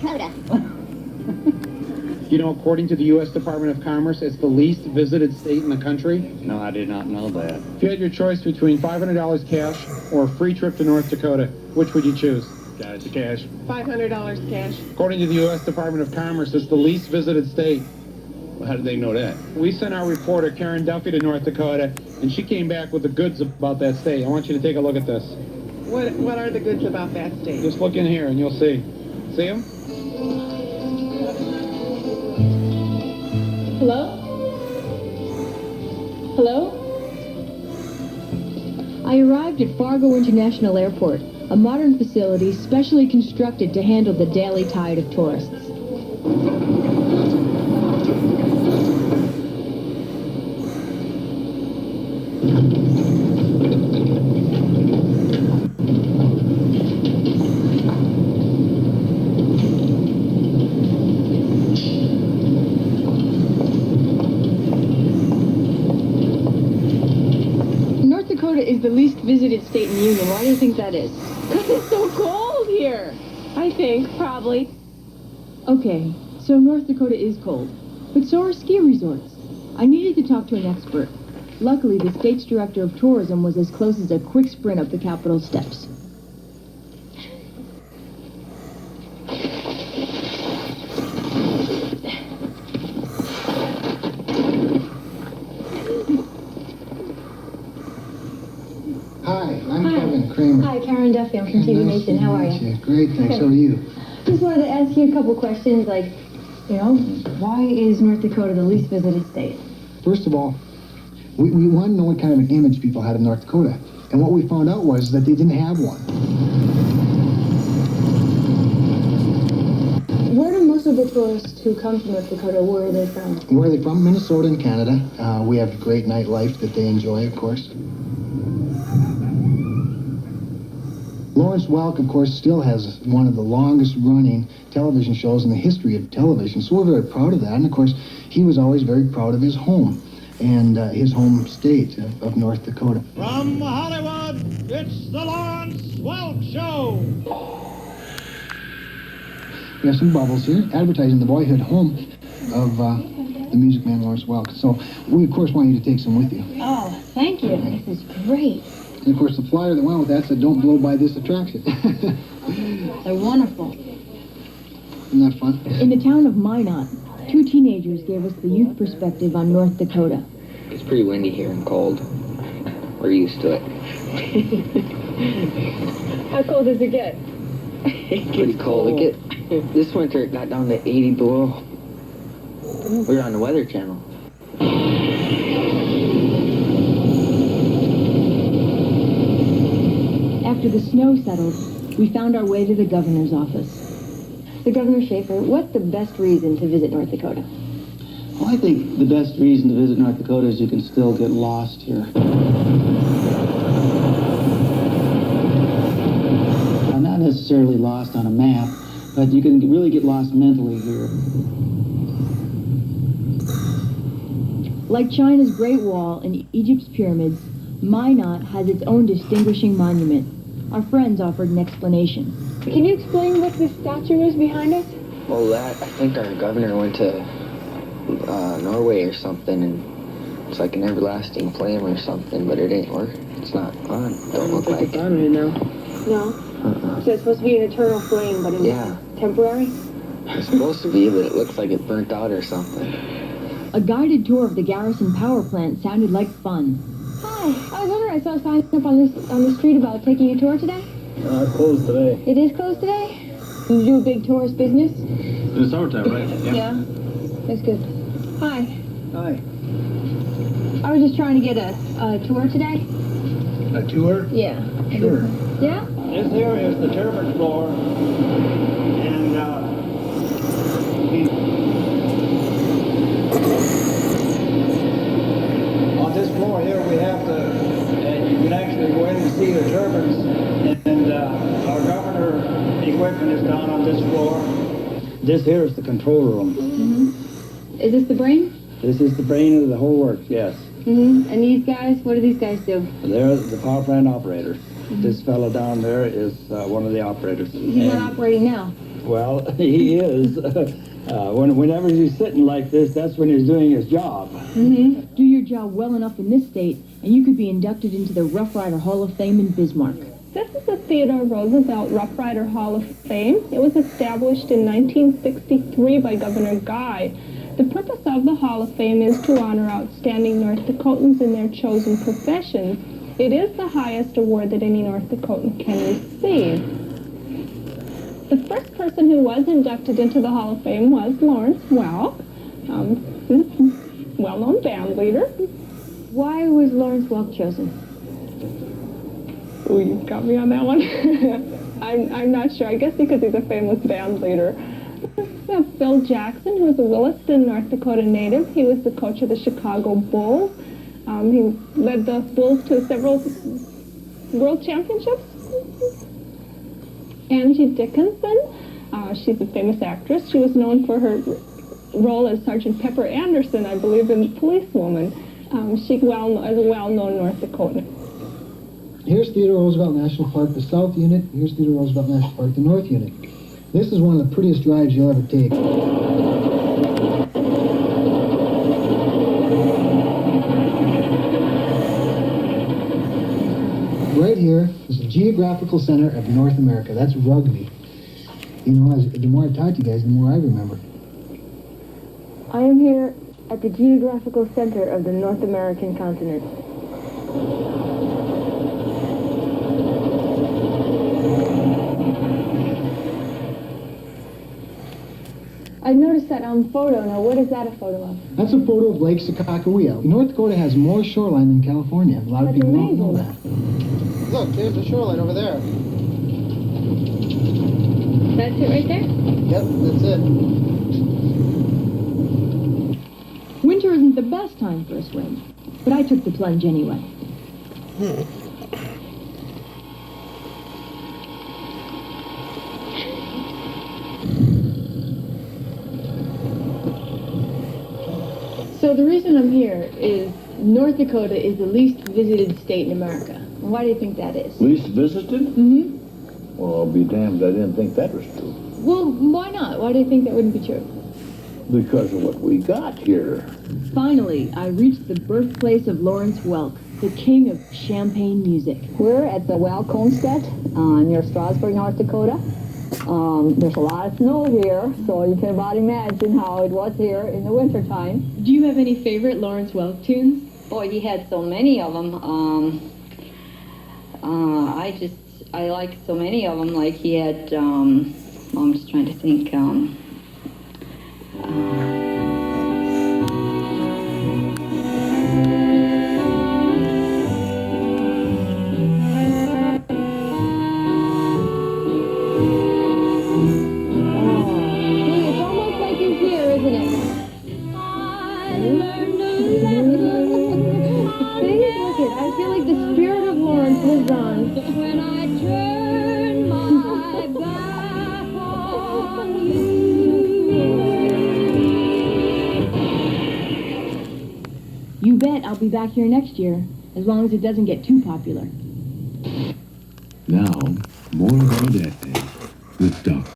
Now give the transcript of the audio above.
Dakota. You know, according to the U.S. Department of Commerce, it's the least visited state in the country. No, I did not know that. If you had your choice between $500 cash or a free trip to North Dakota, which would you choose? Got it, the cash. $500 cash. According to the U.S. Department of Commerce, it's the least visited state. Well, how did they know that? We sent our reporter, Karen Duffy, to North Dakota, and she came back with the goods about that state. I want you to take a look at this. What are the goods about that state? Just look in here and you'll see. See them? Hello? Hello? I arrived at Fargo International Airport, a modern facility specially constructed to handle the daily tide of tourists. North Dakota is the least visited state in the Union. Why do you think that is? Because it's so cold here. I think, probably. Okay, so North Dakota is cold, but so are ski resorts. I needed to talk to an expert. Luckily, the state's director of tourism was as close as a quick sprint up the Capitol steps. Hi, I'm Kevin Kramer. Hi, Karen Duffy. I'm from TV Nation. How are you? Great, thanks. How are you? Just wanted to ask you a couple questions, like, you know, why is North Dakota the least visited state? First of all, we wanted to know what kind of an image people had of North Dakota. And what we found out was that they didn't have one. Where do most of the tourists who come to North Dakota, where are they from? Where are they from? Minnesota and Canada. We have great nightlife that they enjoy, of course. Lawrence Welk, of course, still has one of the longest running television shows in the history of television, so we're very proud of that. And of course, he was always very proud of his home and his home state of North Dakota. From Hollywood, it's the Lawrence Welk Show. We have some bubbles here, advertising the boyhood home of the music man Lawrence Welk. So we, of course, want you to take some with you. Oh, thank you. This is great. And of course, the flyer that went with that said, "Don't blow by this attraction." They're wonderful. Isn't that fun? In the town of Minot, two teenagers gave us the youth perspective on North Dakota. It's pretty windy here and cold. We're used to it. How cold does it get? Pretty cold. This winter it got down to 80 below. We were on the Weather Channel. After the snow settled, we found our way to the governor's office. So, Governor Schaefer, what's the best reason to visit North Dakota? Well, I think the best reason to visit North Dakota is you can still get lost here. Now, not necessarily lost on a map, but you can really get lost mentally here. Like China's Great Wall and Egypt's pyramids, Minot has its own distinguishing monument. Our friends offered an explanation. Can you explain what this statue is behind us? Well, I think our governor went to Norway or something, and it's like an everlasting flame or something, but it ain't work. It's not on. Don't look like It's on right now. No? So it's supposed to be an eternal flame, but it's temporary? It's supposed to be, but it looks like it burnt out or something. A guided tour of the Garrison power plant sounded like fun. Hi, I was wondering, I saw a sign up on the street about taking a tour today. It's closed today. It is closed today? You do a big tourist business? In the summertime, right? Yeah. That's good. Hi. Hi. I was just trying to get a tour today. A tour? Yeah. Sure. Yeah? This here is the turbine floor, and on this floor here we have to, you can actually go in and see the turbines, and our governor equipment is down on this floor. This here is the control room. Mm-hmm. Is this the brain? This is the brain of the whole works, yes. Mm-hmm. And these guys, what do these guys do? They're the power plant operators. This fellow down there is one of the operators. He's not operating now. Well, he is. Whenever he's sitting like this, that's when he's doing his job. Mm-hmm. Do your job well enough in this state, and you could be inducted into the Rough Rider Hall of Fame in Bismarck. This is the Theodore Roosevelt Rough Rider Hall of Fame. It was established in 1963 by Governor Guy. The purpose of the Hall of Fame is to honor outstanding North Dakotans in their chosen professions. It is the highest award that any North Dakotan can receive. The first person who was inducted into the Hall of Fame was Lawrence Welk, well-known band leader. Why was Lawrence Welk chosen? Oh, you got me on that one. I'm not sure. I guess because he's a famous band leader. We have Phil Jackson, who was a Williston, North Dakota native. He was the coach of the Chicago Bulls. He led the Bulls to several world championships. Angie Dickinson, she's a famous actress. She was known for her role as Sergeant Pepper Anderson, I believe, in Policewoman. She's a well-known North Dakotan. Here's Theodore Roosevelt National Park, the South Unit. Here's Theodore Roosevelt National Park, the North Unit. This is one of the prettiest drives you'll ever take. Right here is the geographical center of North America. That's Rugby. You know, the more I talk to you guys, the more I remember. I am here at the geographical center of the North American continent. I noticed that photo. Now, what is that a photo of? That's a photo of Lake Sakakawea. North Dakota has more shoreline than California. A lot of That's people don't know amazing. that. Look, there's the shoreline over there. That's it right there? Yep, that's it. Winter isn't the best time for a swim, but I took the plunge anyway. So the reason I'm here is North Dakota is the least visited state in America. Why do you think that is? Least visited? Mm-hmm. Well, I'll be damned, I didn't think that was true. Well, why not? Why do you think that wouldn't be true? Because of what we got here. Finally, I reached the birthplace of Lawrence Welk, the king of champagne music. We're at the Welk Homestead near Strasburg, North Dakota. There's a lot of snow here, so you can about imagine how it was here in the wintertime. Do you have any favorite Lawrence Welk tunes? Boy, he had so many of them. I like so many of them. Like he had, I'm just trying to think. It's almost like you're here, isn't it? See, look it. I feel like the spirit of Lawrence lives on. When I turn my back on you bet I'll be back here next year, as long as it doesn't get too popular. Now, more of our Dad Days with Doc.